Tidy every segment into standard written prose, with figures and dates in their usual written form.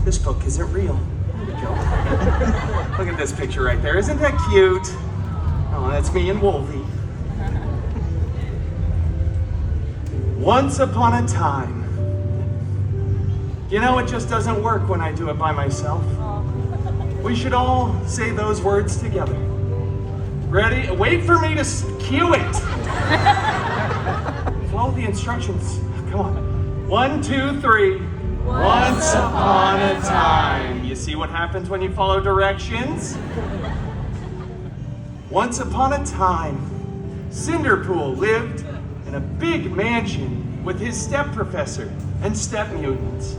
this book isn't real. There we go. Look at this picture right there. Isn't that cute? Oh, that's me and Wolvie. Once upon a time. You know, it just doesn't work when I do it by myself. We should all say those words together. Ready? Wait for me to cue it. Follow the instructions. Come on. 1, 2, 3. Once upon a time. You see what happens when you follow directions? Once upon a time, Cinderpool lived in a big mansion with his step professor and step mutants.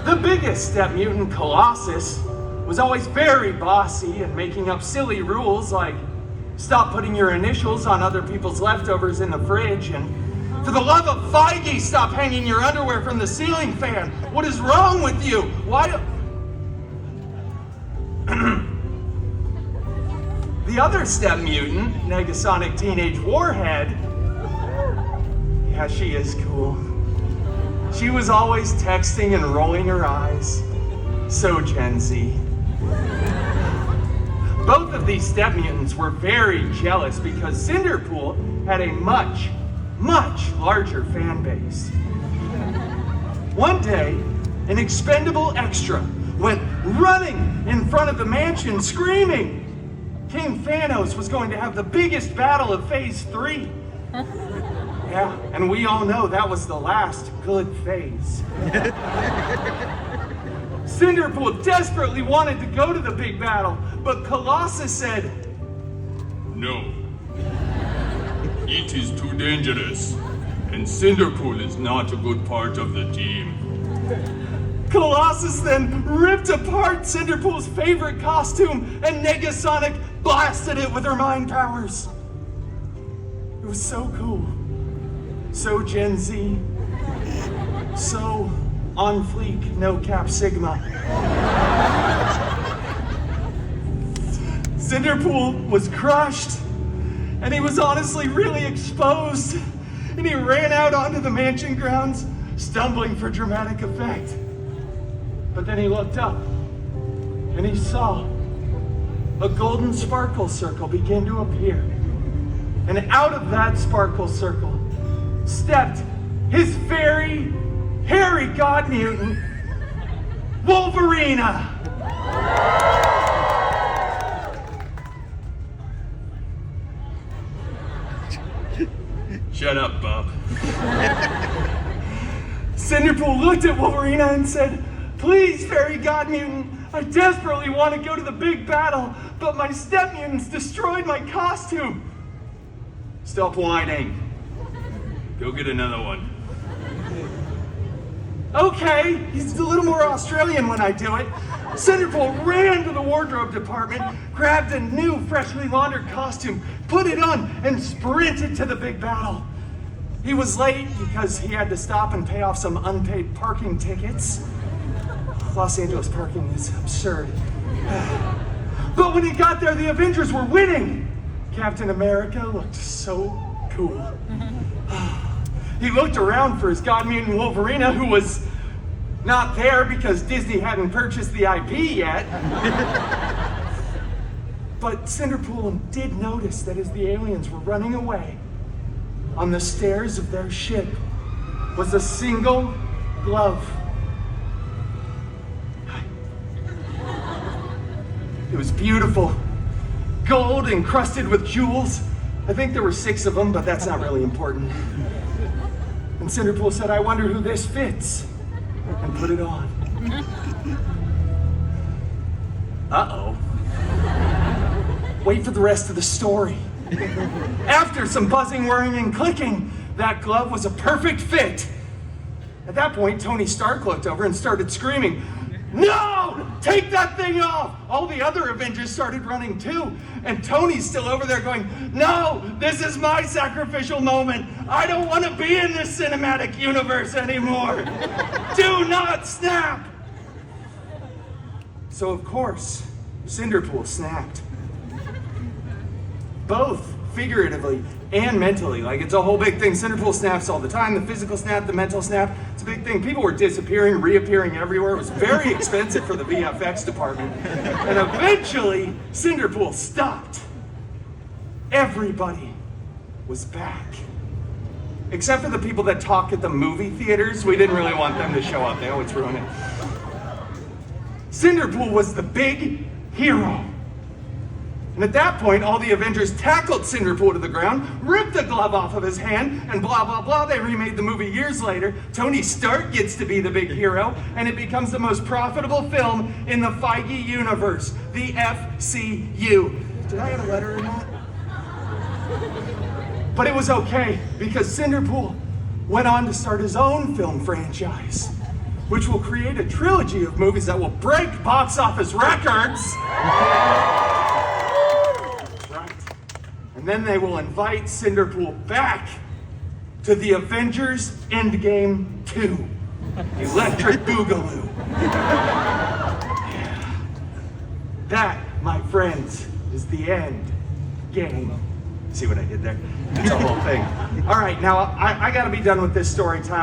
The biggest step mutant, Colossus, was always very bossy and making up silly rules like stop putting your initials on other people's leftovers in the fridge, and for the love of Feige, stop hanging your underwear from the ceiling fan. What is wrong with you? Why do... The other step mutant, Negasonic Teenage Warhead, yeah, she is cool. She was always texting and rolling her eyes. So Gen Z. Both of these step mutants were very jealous because Cinderpool had a much larger fan base. One day, an expendable extra went running in front of the mansion screaming King Thanos was going to have the biggest battle of Phase 3. Yeah, and we all know that was the last good phase. Cinderpool desperately wanted to go to the big battle, but Colossus said, "No. It is too dangerous, and Cinderpool is not a good part of the team." Colossus then ripped apart Cinderpool's favorite costume, and Negasonic blasted it with her mind powers. It was so cool. So Gen Z. So on fleek, no cap sigma. Cinderpool was crushed, and he was honestly really exposed, and he ran out onto the mansion grounds, stumbling for dramatic effect. But then he looked up, and he saw a golden sparkle circle begin to appear. And out of that sparkle circle stepped his very hairy god mutant, Wolverina. Shut up, Bob. Cinderpool looked at Wolverina and said, "Please, fairy god mutant, I desperately want to go to the big battle, but my step mutants destroyed my costume." Stop whining. Go get another one. Okay, he's a little more Australian when I do it. Cinderpool ran to the wardrobe department, grabbed a new, freshly laundered costume, put it on, and sprinted to the big battle. He was late because he had to stop and pay off some unpaid parking tickets. Los Angeles parking is absurd. But when he got there, the Avengers were winning. Captain America looked so cool. He looked around for his god mutant Wolverina, who was not there because Disney hadn't purchased the IP yet. But Cinderpool did notice that as the aliens were running away, on the stairs of their ship was a single glove. It was beautiful, gold encrusted with jewels. I think there were 6 of them, but that's not really important. And Cinderpool said, "I wonder who this fits," and put it on. Uh-oh. Wait for the rest of the story. After some buzzing, whirring, and clicking, that glove was a perfect fit. At that point, Tony Stark looked over and started screaming, "No! Take that thing off!" All the other Avengers started running too, and Tony's still over there going, "No! This is my sacrificial moment! I don't want to be in this cinematic universe anymore! Do not snap!" So of course, Cinderpool snapped. Both figuratively and mentally. Like, it's a whole big thing. Cinderpool snaps all the time. The physical snap, the mental snap. It's a big thing. People were disappearing, reappearing everywhere. It was very expensive for the VFX department. And eventually, Cinderpool stopped. Everybody was back. Except for the people that talk at the movie theaters. We didn't really want them to show up. They always ruin it. Cinderpool was the big hero. And at that point, all the Avengers tackled Cinderpool to the ground, ripped the glove off of his hand, and blah, blah, blah. They remade the movie years later. Tony Stark gets to be the big hero, and it becomes the most profitable film in the Feige universe, the FCU. Did I add a letter in that? But it was okay, because Cinderpool went on to start his own film franchise, which will create a trilogy of movies that will break box office records. Right. And then they will invite Cinderpool back to the Avengers Endgame 2. Electric Boogaloo. Yeah. That, my friends, is the end game. See what I did there? That's a whole thing. All right, now I gotta be done with this story time.